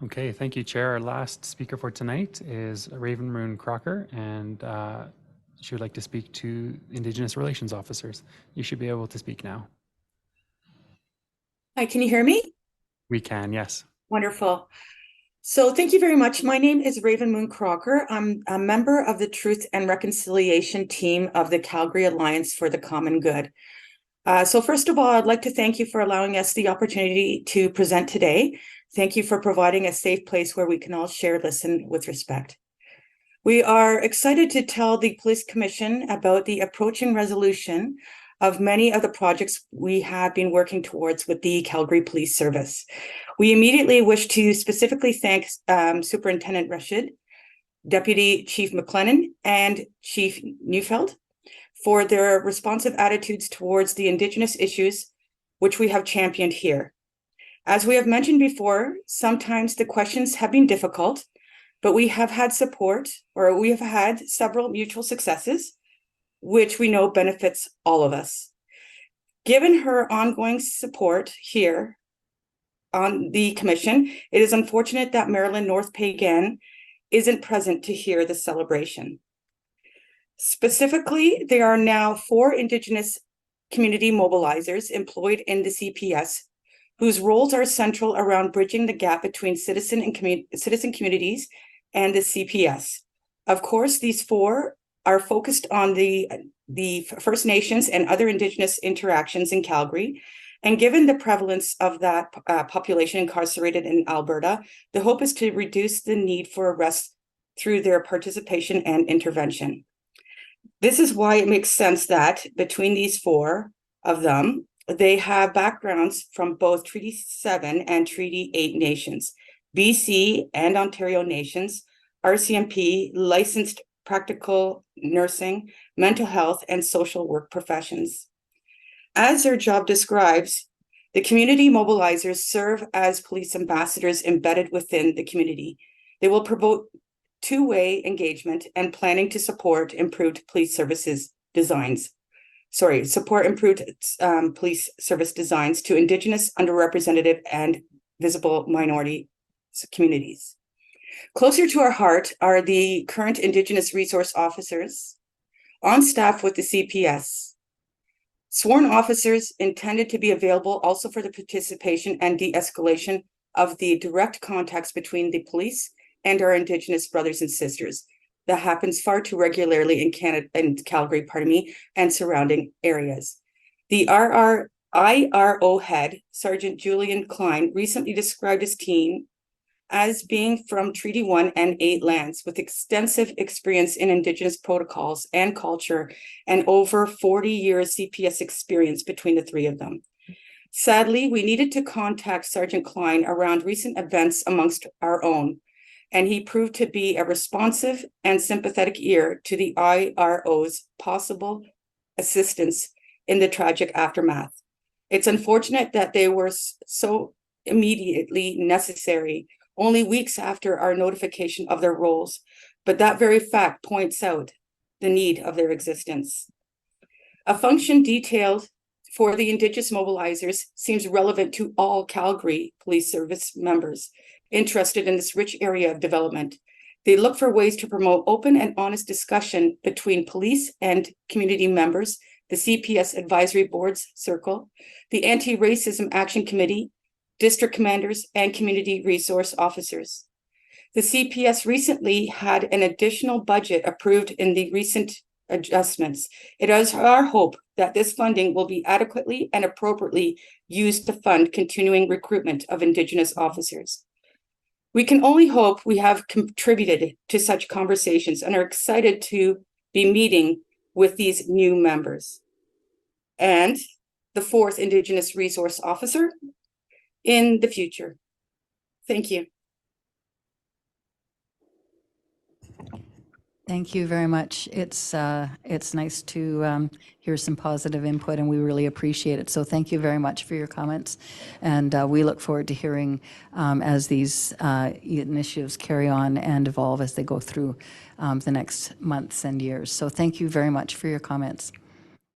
Okay, thank you, Chair. Our last speaker for tonight is Ravenmoon Crocker, and she would like to speak to Indigenous Relations Officers. You should be able to speak now. Hi, can you hear me? We can, yes. Wonderful. So thank you very much. My name is Ravenmoon Crocker. I'm a member of the Truth and Reconciliation team of the Calgary Alliance for the Common Good. So first of all, I'd like to thank you for allowing us the opportunity to present today. Thank you for providing a safe place where we can all share, listen with respect. We are excited to tell the Police Commission about the approaching resolution of many of the projects we have been working towards with the Calgary Police Service. We immediately wish to specifically thank Superintendent Rashid, Deputy Chief McLennan, and Chief Neufeld for their responsive attitudes towards the Indigenous issues which we have championed here. As we have mentioned before, sometimes the questions have been difficult, but we have had support, or we have had several mutual successes, which we know benefits all of us. Given her ongoing support here on the commission, it is unfortunate that Marilyn North Pagan isn't present to hear the celebration. Specifically, there are now 4 Indigenous community mobilizers employed in the CPS, whose roles are central around bridging the gap between citizen communities and the CPS. Of course, these 4 are focused on the First Nations and other Indigenous interactions in Calgary. And given the prevalence of that population incarcerated in Alberta, the hope is to reduce the need for arrest through their participation and intervention. This is why it makes sense that between these 4 of them, they have backgrounds from both Treaty 7 and Treaty 8 nations, BC and Ontario nations, RCMP, licensed practical nursing, mental health, and social work professions. As their job describes, the community mobilizers serve as police ambassadors embedded within the community. They will promote two-way engagement and planning to support improved police services designs. Support improved police service designs to Indigenous, underrepresented, and visible minority communities. Closer to our heart are the current Indigenous resource officers on staff with the CPS. Sworn officers intended to be available also for the participation and de-escalation of the direct contacts between the police and our Indigenous brothers and sisters. That happens far too regularly in Canada and Calgary, and surrounding areas. The IRO head, Sergeant Julian Klein, recently described his team as being from Treaty 1 and 8 lands with extensive experience in Indigenous protocols and culture and over 40 years CPS experience between the 3 of them. Sadly, we needed to contact Sergeant Klein around recent events amongst our own, and he proved to be a responsive and sympathetic ear to the IRO's possible assistance in the tragic aftermath. It's unfortunate that they were so immediately necessary, only weeks after our notification of their roles, but that very fact points out the need of their existence. A function detailed for the Indigenous mobilizers seems relevant to all Calgary Police Service members interested in this rich area of development. They look for ways to promote open and honest discussion between police and community members, the CPS Advisory Boards Circle, the Anti-Racism Action Committee, district commanders, and community resource officers. The CPS recently had an additional budget approved in the recent adjustments. It is our hope that this funding will be adequately and appropriately used to fund continuing recruitment of Indigenous officers. We can only hope we have contributed to such conversations and are excited to be meeting with these new members. And the 4th Indigenous resource officer in the future. Thank you. Thank you very much. It's nice to hear some positive input, and we really appreciate it. So thank you very much for your comments, and we look forward to hearing as these initiatives carry on and evolve as they go through the next months and years. So thank you very much for your comments.